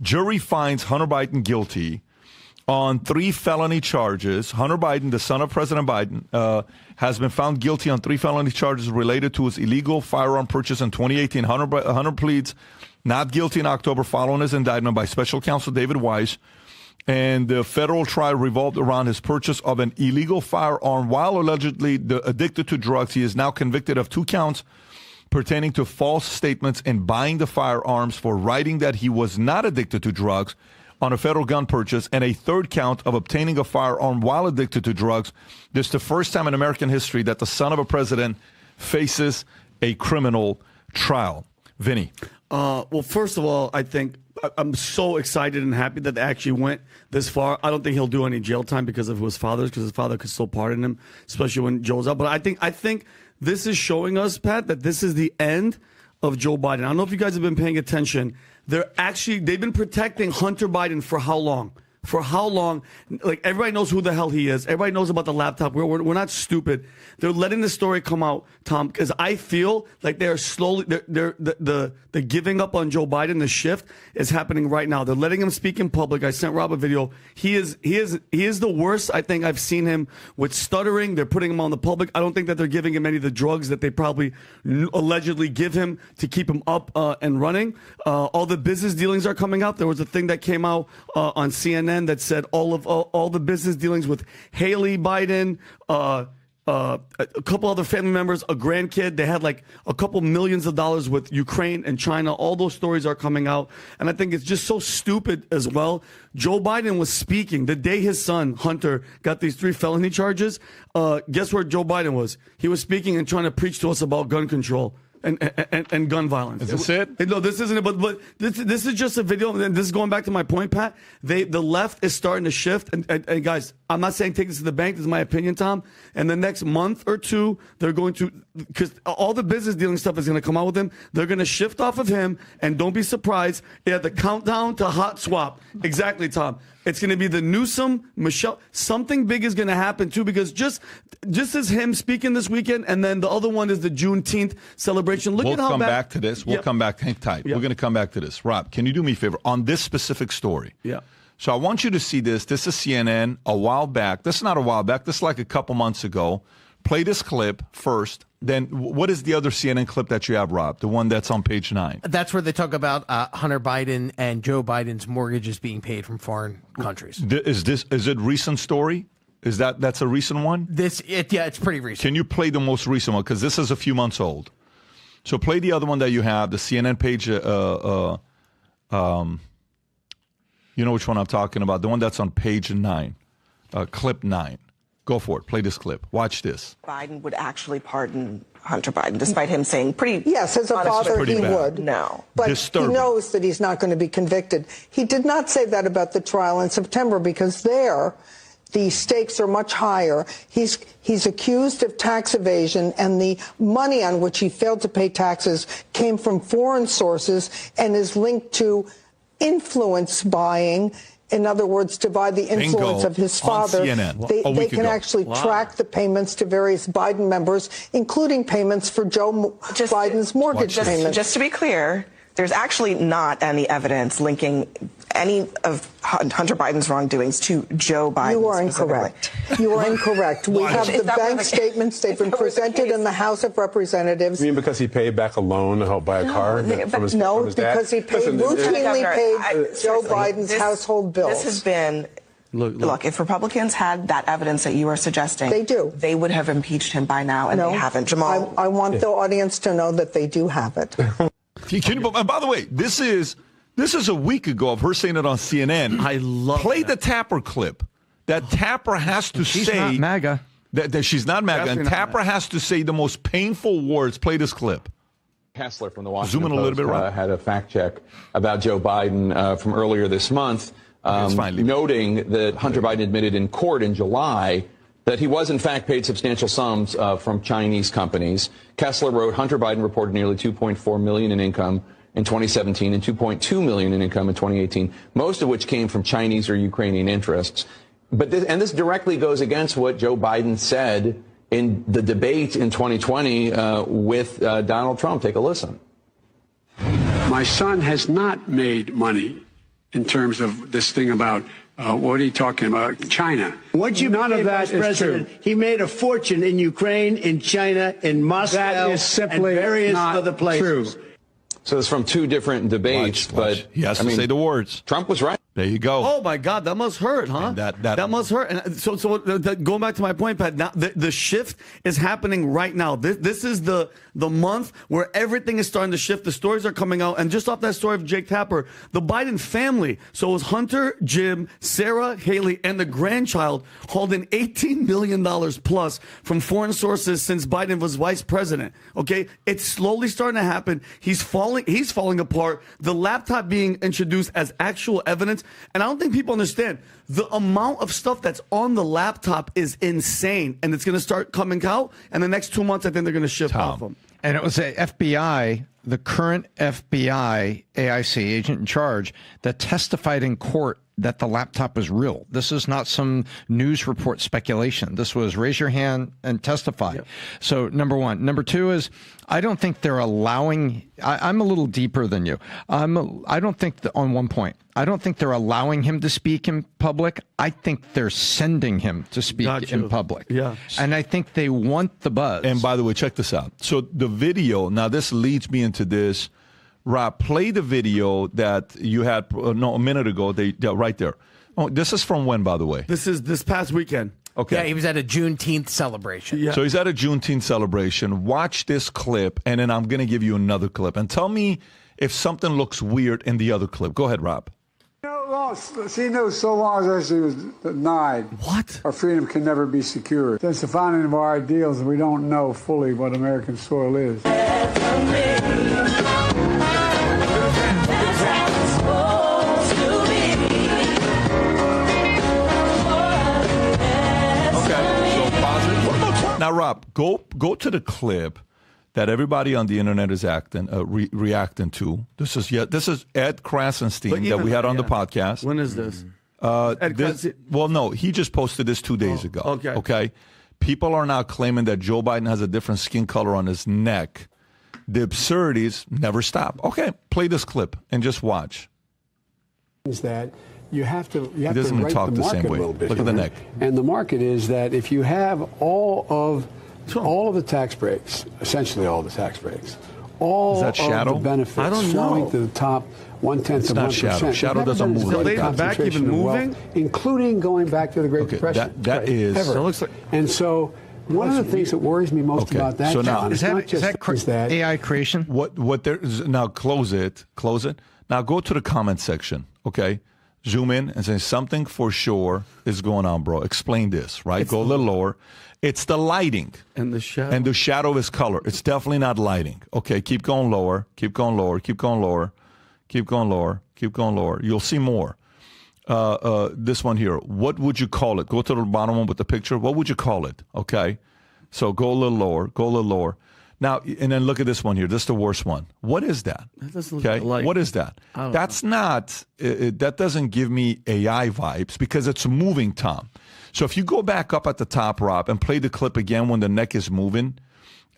Jury finds Hunter Biden guilty on 3 felony charges. Hunter Biden, the son of President Biden, has been found guilty on 3 felony charges related to his illegal firearm purchase in 2018. Hunter pleads not guilty in October following his indictment by special counsel David Weiss. And the federal trial revolved around his purchase of an illegal firearm while allegedly addicted to drugs. He is now convicted of 2 counts pertaining to false statements in buying the firearms for writing that he was not addicted to drugs on a federal gun purchase, and a 3rd count of obtaining a firearm while addicted to drugs. This is the first time in American history that the son of a president faces a criminal trial. Vinny. Well, first of all, I think I'm so excited and happy that they actually went this far. I don't think he'll do any jail time because of his father's, because his father could still pardon him, especially when Joe's out. But I think this is showing us, Pat, that this is the end of Joe Biden. I don't know if you guys have been paying attention. They've been protecting Hunter Biden for how long? For how long? Like, everybody knows who the hell he is. Everybody knows about the laptop. We're not stupid. They're letting the story come out, Tom, because I feel like they're slowly, the giving up on Joe Biden, the shift is happening right now. They're letting him speak in public. I sent Rob a video. He is the worst I think I've seen him with stuttering. They're putting him on the public. I don't think that they're giving him any of the drugs that they probably allegedly give him to keep him up and running. All the business dealings are coming out. There was a thing that came out on CNN that said all the business dealings with Haley Biden, a couple other family members, a grandkid. They had like a couple millions of dollars with Ukraine and China. All those stories are coming out. And I think it's just so stupid as well. Joe Biden was speaking the day his son, Hunter, got these 3 felony charges. Guess where Joe Biden was? He was speaking and trying to preach to us about gun control and gun violence. Is this it? No, this isn't it. But this is just a video. And this is going back to my point, Pat. The left is starting to shift. And guys, I'm not saying take this to the bank. This is my opinion, Tom. And the next month or 2, they're going to, because all the business dealing stuff is going to come out with him. They're going to shift off of him. And don't be surprised. Yeah, the countdown to hot swap. Exactly, Tom. It's going to be the Newsom, Michelle. Something big is going to happen, too, because just as him speaking this weekend, and then the other one is the Juneteenth celebration. We'll come back to this. We'll come back. Hang tight. We're going to come back to this. Rob, can you do me a favor on this specific story? Yeah. So I want you to see this. This is CNN a while back. This is not a while back. This is like a couple months ago. Play this clip first. Then what is the other CNN clip that you have, Rob? The one that's on page 9. That's where they talk about Hunter Biden and Joe Biden's mortgages being paid from foreign countries. Is it recent story? That's a recent one? Yeah, it's pretty recent. Can you play the most recent one? Because this is a few months old. So play the other one that you have, the CNN page. You know which one I'm talking about? The one that's on page 9, clip 9. Go for it. Play this clip. Watch this. Biden would actually pardon Hunter Biden, despite him saying pretty. Yes, as a father, he would. No. But Disturbing. He knows that he's not going to be convicted. He did not say that about the trial in September because there, the stakes are much higher. He's accused of tax evasion, and the money on which he failed to pay taxes came from foreign sources and is linked to influence buying. In other words, to buy the influence of his father. They can actually track the payments to various Biden members, including payments for Joe Biden's mortgage payments. Just to be clear, there's actually not any evidence linking any of Hunter Biden's wrongdoings to Joe Biden. You are incorrect. You are incorrect. We have the bank statements. They've been presented in the House of Representatives. You mean because he paid back a loan to help buy a car from his dad? Because he routinely paid Joe Biden's household bills. This has been... Look, if Republicans had that evidence that you are suggesting, they would have impeached him by now, and they haven't. Jamal, I want the audience to know that they do have it. By the way, this is a week ago of her saying it on CNN. I love Play the Tapper clip. That Tapper has to say... She's not MAGA. That she's not MAGA. And Tapper has to say the most painful words. Play this clip. Kessler from the Washington Post a little bit, right? Had a fact check about Joe Biden from earlier this month, noting that Hunter Biden admitted in court in July that he was, in fact, paid substantial sums from Chinese companies. Kessler wrote, Hunter Biden reported nearly $2.4 million in income in 2017 and $2.2 million in income in 2018, most of which came from Chinese or Ukrainian interests. But this directly goes against what Joe Biden said in the debate in 2020 with Donald Trump. Take a listen. My son has not made money in terms of this thing about what are you talking about? China. Once you None became of that vice president, is true. he made a fortune in Ukraine, in China, in Moscow, That is simply and various not other places. true. So it's from two different debates, Watch. but He has to say the words. Trump was right. There you go. Oh my God, that must hurt, huh? And that must hurt. And so going back to my point, Pat, now the shift is happening right now. This is the month where everything is starting to shift. The stories are coming out, and just off that story of Jake Tapper, the Biden family. So it was Hunter, Jim, Sarah, Haley, and the grandchild holding $18 million plus from foreign sources since Biden was vice president. Okay, it's slowly starting to happen. He's falling apart. The laptop being introduced as actual evidence. And I don't think people understand the amount of stuff that's on the laptop is insane. And it's going to start coming out. And the next 2 months, I think they're going to shift off them. And it was the FBI, the current FBI AIC agent in charge, that testified in court that the laptop was real. This is not some news report speculation. This was raise your hand and testify. Yep. So number one. Number two is I don't think they're allowing. I'm a little deeper than you. I don't think on one point. I don't think they're allowing him to speak in public. I think they're sending him to speak in public. Yeah. And I think they want the buzz. And by the way, check this out. So the video, now this leads me into this. Rob, play the video that you had a minute ago. Right there. Oh, this is from when, by the way? This is this past weekend. Okay. Yeah, he was at a Juneteenth celebration. Yeah. So he's at a Juneteenth celebration. Watch this clip, and then I'm going to give you another clip. And tell me if something looks weird in the other clip. Go ahead, Rob. She knows so long as she was denied. What? Our freedom can never be secured. Since the founding of our ideals, we don't know fully what American soil is. Now, Rob, go to the clip that everybody on the internet is reacting to. This is Ed Krasenstein that we had on the podcast. When is this? Well, no, he just posted this 2 days ago. Okay. People are now claiming that Joe Biden has a different skin color on his neck. The absurdities never stop. Okay, play this clip and just watch. Is that you have to He doesn't even talk the same way. Look at the neck. And the market is that if you have all of the tax breaks, essentially all the tax breaks, all of the benefits flowing to the top 1/10 of 1%. Shadow doesn't move. So they back even moving, including going back to the Great Depression. That is. Ever. Looks like, and so one of the things that worries me most about that, so now, John, is that AI creation? What there is now? Close it. Now go to the comment section. Okay. Zoom in and say something for sure is going on, bro. Explain this, right? Go a little lower. It's the lighting. And the shadow. And the shadow is color. It's definitely not lighting. Okay, keep going lower. Keep going lower. Keep going lower. Keep going lower. Keep going lower. You'll see more. This one here. What would you call it? Go to the bottom one with the picture. What would you call it? Okay. So go a little lower. Go a little lower. Now, and then look at this one here. This is the worst one. What is that? Okay. What is that? That's not, that doesn't give me AI vibes because it's moving, Tom. So if you go back up at the top, Rob, and play the clip again when the neck is moving,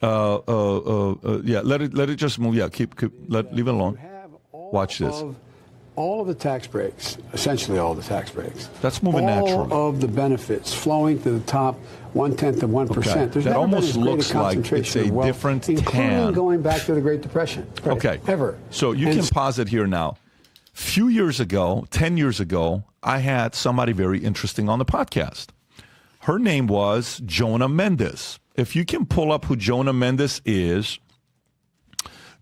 yeah, let it just move. Yeah, leave it alone. Watch this. All of the tax breaks, essentially all the tax breaks. That's moving naturally. All of the benefits flowing to the top 1/10 of 1%. Okay. There's that never almost been as looks great a like it's concentration a of wealth, different including going back to the Great Depression. Okay. Ever. So you can pause it here now. Few years ago, 10 years ago, I had somebody very interesting on the podcast. Her name was Jonah Mendes. If you can pull up who Jonah Mendes is,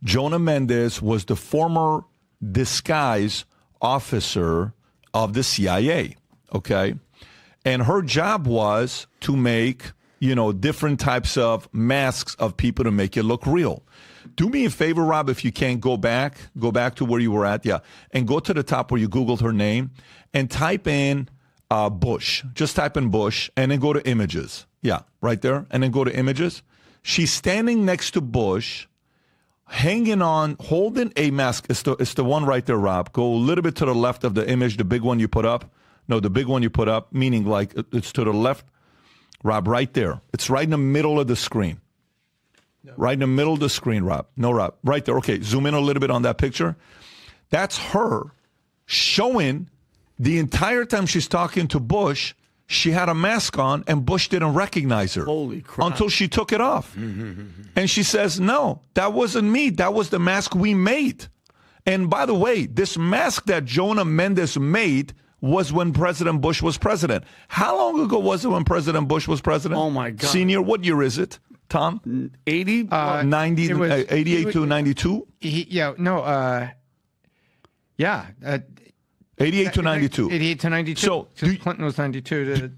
Jonah Mendes was the former disguise officer of the CIA, okay? And her job was to make, different types of masks of people to make it look real. Do me a favor, Rob, if you can, go back to where you were at, and go to the top where you Googled her name and type in Bush. Just type in Bush and then go to images. Yeah, right there. And then go to images. She's standing next to Bush, hanging on, holding a mask. It's the one right there, Rob. Go a little bit to the left of the image, the big one you put up. No, the big one you put up, meaning like it's to the left. Rob, right there. It's right in the middle of the screen. No. Right in the middle of the screen, Rob. No, Rob. Right there. Okay, zoom in a little bit on that picture. That's her showing the entire time she's talking to Bush, she had a mask on and Bush didn't recognize her. Holy crap. Until she took it off. And she says, no, that wasn't me. That was the mask we made. And by the way, this mask that Jonah Mendes made was when President Bush was president. How long ago was it when President Bush was president? Oh, my God. Senior, what year is it, Tom? 80? 90, 88 to 92? Yeah. 88 to 92. 88 to 92. So Clinton was 92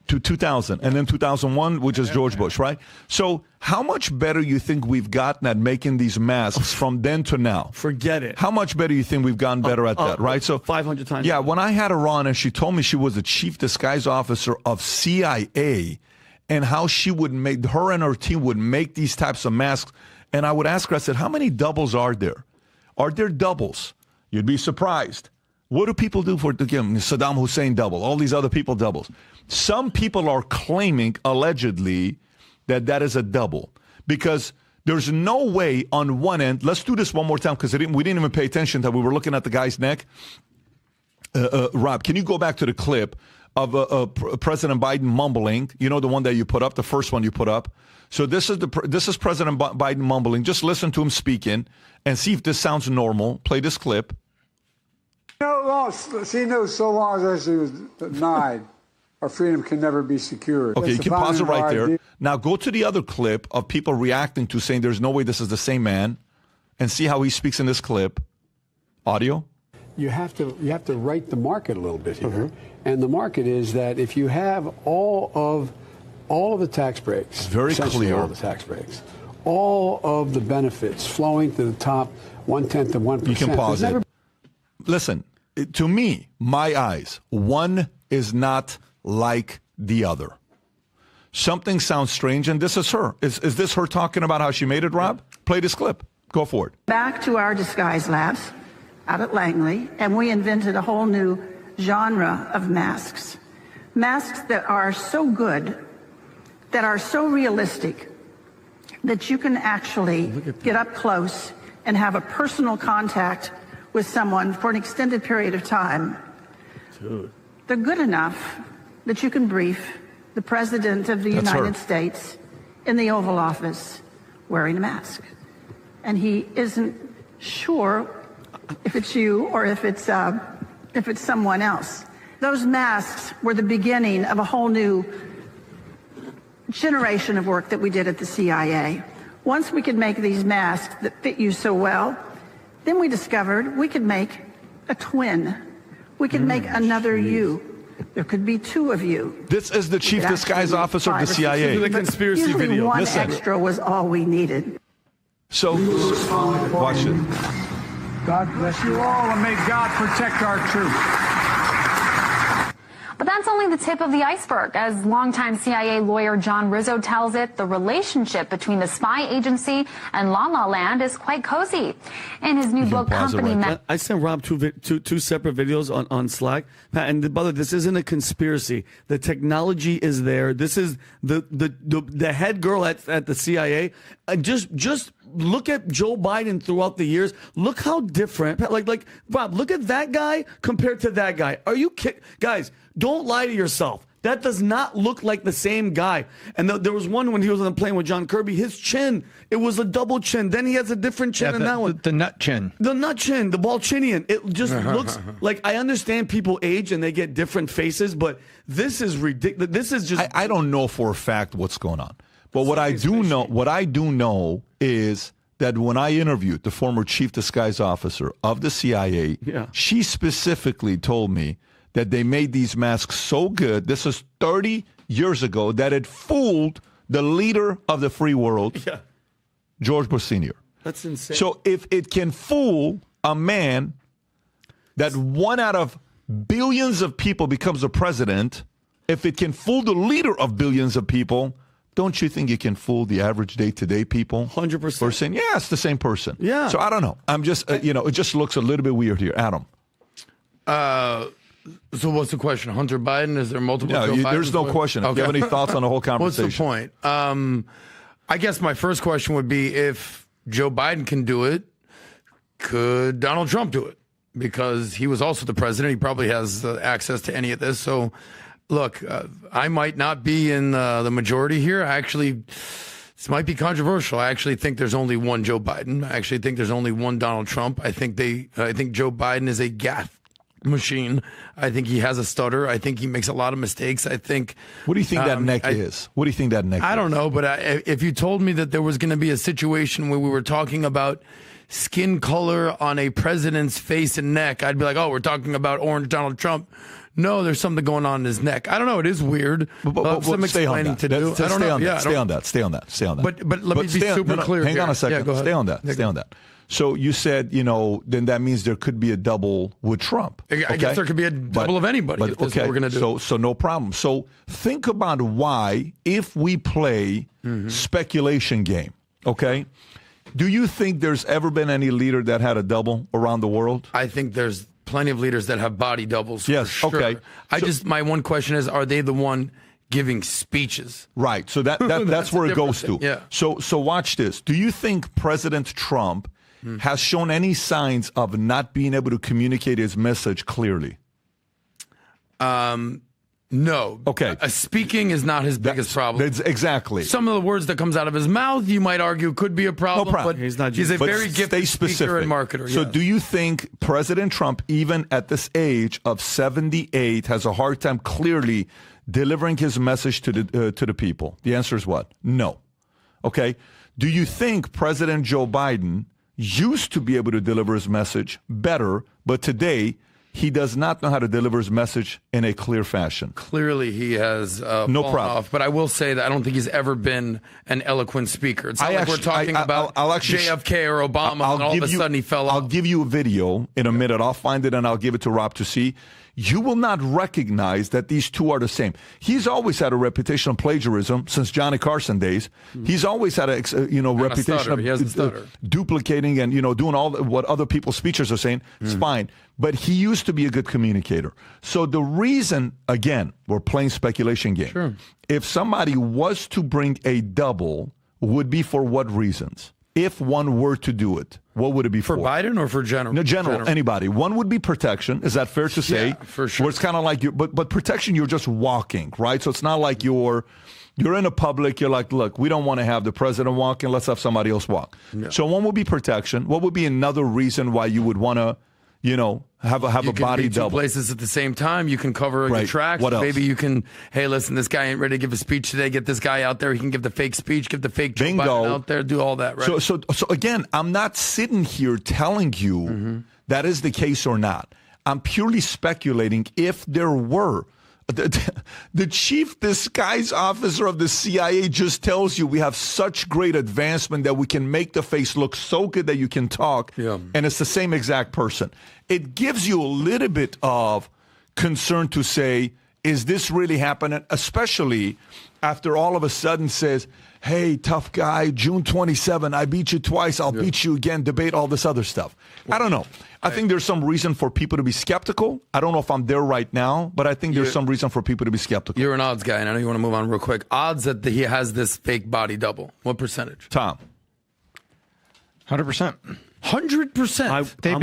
to 2000, and then 2001, which is George Bush, right? So how much better you think we've gotten at making these masks from then to now? Forget it. How much better you think we've gotten better at that, right? So 500 times. Yeah, when I had her on and she told me she was the chief disguise officer of CIA and how she would make, her and her team would make these types of masks, and I would ask her, I said, how many doubles are there? Are there doubles? You'd be surprised. What do people do for Saddam Hussein double? All these other people doubles. Some people are claiming, allegedly, that that is a double. Because there's no way on one end, let's do this one more time because we didn't even pay attention that we were looking at the guy's neck. Rob, can you go back to the clip of President Biden mumbling? You know, the one that you put up, the first one you put up. So this is President Biden mumbling. Just listen to him speaking and see if this sounds normal. Play this clip. She knows so long as she was denied, our freedom can never be secured. Okay, you can pause it right there. Now go to the other clip of people reacting to saying there's no way this is the same man, and see how he speaks in this clip. Audio. You have to right the market a little bit here, and the market is that if you have all of the tax breaks, very clear, all the tax breaks, all of the benefits flowing to the top 1/10 of 1%. You can pause it. Listen, to me, my eyes, one is not like the other. Something sounds strange, and this is her. Is this her talking about how she made it, Rob? Play this clip. Go for it. Back to our disguise labs out at Langley, and we invented a whole new genre of masks. Masks that are so good, that are so realistic, that you can actually get up close and have a personal contact with someone for an extended period of time. Dude. They're good enough that you can brief the President of the United States in the Oval Office wearing a mask. And he isn't sure if it's you or if it's someone else. Those masks were the beginning of a whole new generation of work that we did at the CIA. Once we could make these masks that fit you so well, then we discovered we could make a twin. We could make another you. There could be two of you. This is the chief disguise officer of the CIA. The conspiracy Usually video. one Listen. extra was all we needed. So, watch it. God bless you all, and may God protect our troops. But that's only the tip of the iceberg. As longtime CIA lawyer John Rizzo tells it, the relationship between the spy agency and La La Land is quite cozy. In his new book, Company... I sent Rob two separate videos on Slack. And brother, this isn't a conspiracy. The technology is there. This is the head girl at the CIA. Just look at Joe Biden throughout the years. Look how different. Like Rob, look at that guy compared to that guy. Are you kidding? Guys, don't lie to yourself. That does not look like the same guy. And there was one when he was on the plane with John Kirby. His chin, it was a double chin. Then he has a different chin in that one. The nut chin. The nut chin, the Balchinian. It just looks like, I understand people age and they get different faces, but this is ridiculous. This is just... I don't know for a fact what's going on. But what I do know is that when I interviewed the former chief disguise officer of the CIA, she specifically told me that they made these masks so good, this is 30 years ago, that it fooled the leader of the free world, George Bush Sr. That's insane. So if it can fool a man that one out of billions of people becomes a president, if it can fool the leader of billions of people, don't you think you can fool the average day-to-day people? 100%. Person? Yeah, it's the same person. Yeah. So I don't know. I'm just, it just looks a little bit weird here. Adam. So what's the question? Hunter Biden? Is there multiple? No, there's no question. Okay. Do you have any thoughts on the whole conversation? What's the point? I guess my first question would be, if Joe Biden can do it, could Donald Trump do it? because he was also the president. He probably has access to any of this. So, look, I might not be in the majority here. This might be controversial. I actually think there's only one Joe Biden. I actually think there's only one Donald Trump. I think Joe Biden is a gaffe machine. I think he has a stutter. I think he makes a lot of mistakes. I think. What do you think that neck is? What do you think that neck is? I don't know, but if you told me that there was going to be a situation where we were talking about skin color on a president's face and neck, I'd be like, oh, we're talking about orange Donald Trump. No, there's something going on in his neck. I don't know. It is weird. But some explaining to do. I don't know. Stay on that. But let me be super clear. Hang on a second. Yeah, stay on that. So you said, then that means there could be a double with Trump. Okay? I guess there could be a double of anybody. If that's what we're going to do. So no problem. So think about why, if we play speculation game, okay, do you think there's ever been any leader that had a double around the world? I think there's plenty of leaders that have body doubles. Yes, for sure. okay. My one question is, are they the one giving speeches? Right. So that's where it goes to. Yeah. So watch this. Do you think President Trump has shown any signs of not being able to communicate his message clearly? No. Okay. Speaking is not his biggest problem. Exactly. Some of the words that comes out of his mouth, you might argue, could be a problem. No problem. But he's a very gifted speaker and marketer. So do you think President Trump, even at this age of 78, has a hard time clearly delivering his message to the people? The answer is what? No. Okay. Do you think President Joe Biden used to be able to deliver his message better, but today he does not know how to deliver his message in a clear fashion? Clearly, he has fallen off. But I will say that I don't think he's ever been an eloquent speaker. It's not like we're talking about JFK or Obama, and all of a sudden he fell off. I'll give you a video in a minute. I'll find it, and I'll give it to Rob to see. You will not recognize that these two are the same. He's always had a reputation of plagiarism since Johnny Carson days. He's always had a reputation of duplicating and doing all what other people's speeches are saying. It's fine, but he used to be a good communicator. So the reason, again, we're playing speculation game. Sure. If somebody was to bring a double, would be for what reasons? If one were to do it, what would it be for? For Biden or for general? No, general, anybody. One would be protection. Is that fair to say? Yeah, for sure. Where it's kind of like but protection, you're just walking, right? So it's not like you're in a public, you're like, look, we don't want to have the president walking, let's have somebody else walk. Yeah. So one would be protection. What would be another reason why you would want to, have a body double? Two places at the same time. You can cover your tracks. What else? Maybe you can, hey, listen, this guy ain't ready to give a speech today. Get this guy out there. He can give the fake speech, give the fake Joe Biden out there, do all that, right? So again, I'm not sitting here telling you that is the case or not. I'm purely speculating if there were. The chief disguise officer of the CIA just tells you we have such great advancement that we can make the face look so good that you can talk, and it's the same exact person. It gives you a little bit of concern to say, is this really happening? Especially after all of a sudden says, hey, tough guy, June 27, I beat you twice, I'll beat you again, debate all this other stuff. I don't know. I think there's some reason for people to be skeptical. I don't know if I'm there right now, but I think there's some reason for people to be skeptical. You're an odds guy, and I know you want to move on real quick. Odds that he has this fake body double. What percentage? Tom. 100%. 100%. They've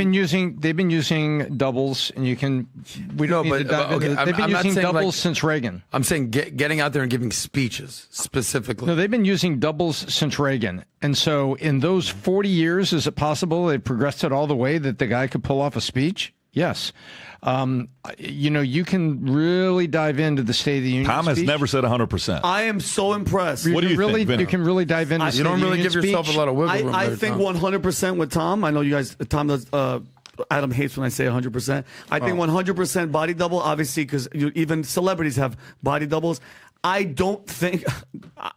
been using doubles, and you can. We don't. They've been using doubles since Reagan. I'm saying getting out there and giving speeches specifically. No, they've been using doubles since Reagan, and so in those 40 years, is it possible they progressed it all the way that the guy could pull off a speech? Yes. You can really dive into the State of the Union Tom has never said 100%. I am so impressed. What do you think, You can really dive into You don't really give yourself a lot of wiggle room. I think 100% with Tom. I know you guys, Tom does, Adam hates when I say 100%. I think 100% body double, obviously, because even celebrities have body doubles. I don't think,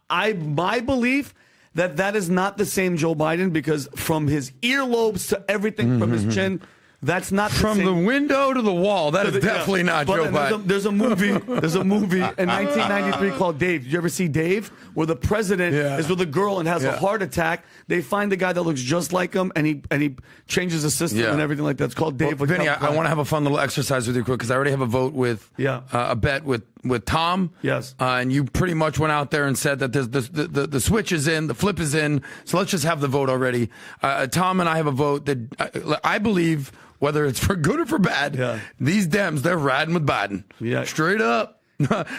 my belief that is not the same Joe Biden, because from his earlobes to everything from his chin, that's not from the window to the wall. That is definitely not Joe Biden. There's a movie in 1993 called Dave. Did you ever see Dave, where the president is with a girl and has a heart attack? They find the guy that looks just like him, and he changes the system and everything like that. It's called Dave. Vinny, I want to have a fun little exercise with you quick, because I already have a vote with a bet with with Tom. Yes. And you pretty much went out there and said that the switch is in, the flip is in. So let's just have the vote already. Tom and I have a vote that I believe, whether it's for good or for bad, these Dems, they're riding with Biden. Yeah. Straight up.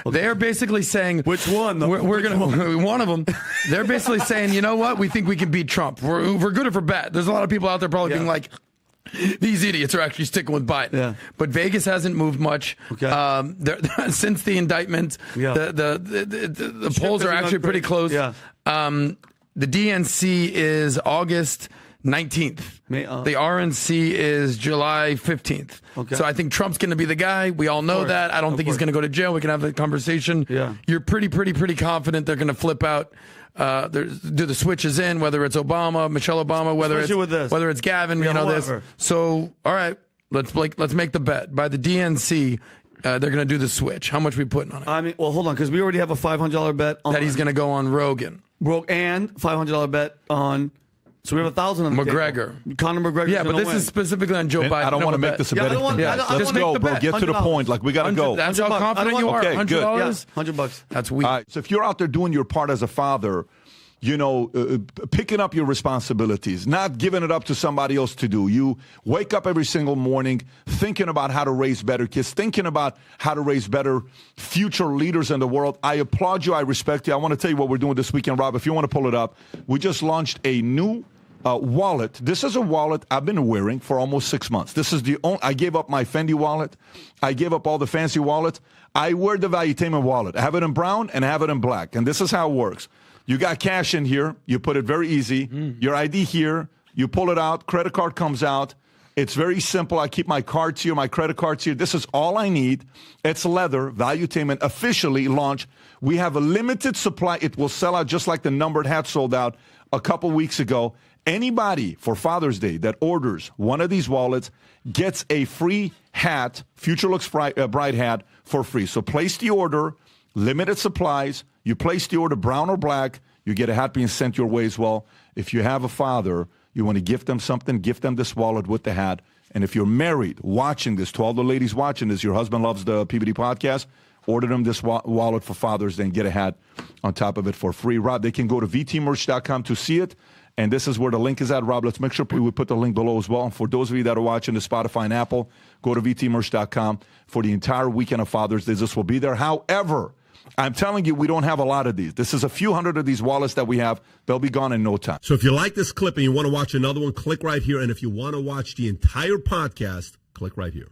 They're basically saying, which one? We're going to, one of them, they're basically saying, you know what? We think we can beat Trump. We're good or for bad. There's a lot of people out there probably being like, these idiots are actually sticking with Biden. Yeah. But Vegas hasn't moved much. Okay. Since the indictment. Yeah. The polls are actually pretty close. Yeah. The DNC is August 19th. The RNC is July 15th. Okay. So I think Trump's going to be the guy. We all know that. I don't think he's going to go to jail. We can have a conversation. Yeah. You're pretty confident they're going to flip out. Do the switches in, whether it's Obama, Michelle Obama, whether it's Gavin, this. So, all right, let's make the bet. By the DNC, they're going to do the switch. How much are we putting on it? I mean, well, hold on, because we already have a $500 bet on that he's going to go on Rogan. And $500 bet on. So we have 1,000 on the McGregor. table. Conor McGregor. Yeah, but this is specifically on Joe Biden. I don't want to make this a betting thing. Let's go, bro. Get to the point. Like, we got to go. That's how confident you are. Okay, $100? good. Yeah, $100. That's weak. All right, so if you're out there doing your part as a father, picking up your responsibilities, not giving it up to somebody else to do. You wake up every single morning thinking about how to raise better kids, thinking about how to raise better future leaders in the world. I applaud you. I respect you. I want to tell you what we're doing this weekend, Rob. If you want to pull it up, we just launched a new wallet. This is a wallet I've been wearing for almost 6 months. This is the only, I gave up my Fendi wallet. I gave up all the fancy wallets. I wear the Valuetainment wallet. I have it in brown and I have it in black. And this is how it works. You got cash in here. You put it very easy. Your ID here. You pull it out. Credit card comes out. It's very simple. I keep my cards here, my credit cards here. This is all I need. It's leather. Valuetainment officially launched. We have a limited supply. It will sell out just like the numbered hat sold out a couple weeks ago. Anybody for Father's Day that orders one of these wallets gets a free hat, Future Looks Bright hat, for free. So place the order, limited supplies. You place the order, brown or black, you get a hat being sent your way as well. If you have a father, you want to gift them something, gift them this wallet with the hat. And if you're married, watching this, to all the ladies watching this, your husband loves the PBD podcast, order them this wallet for Father's Day and get a hat on top of it for free. Rob, they can go to vtmerch.com to see it. And this is where the link is at. Rob, let's make sure we put the link below as well. And for those of you that are watching the Spotify and Apple, go to vtmerch.com for the entire weekend of Father's Day. This will be there. However, I'm telling you, we don't have a lot of these. This is a few hundred of these wallets that we have. They'll be gone in no time. So if you like this clip and you want to watch another one, click right here. And if you want to watch the entire podcast, click right here.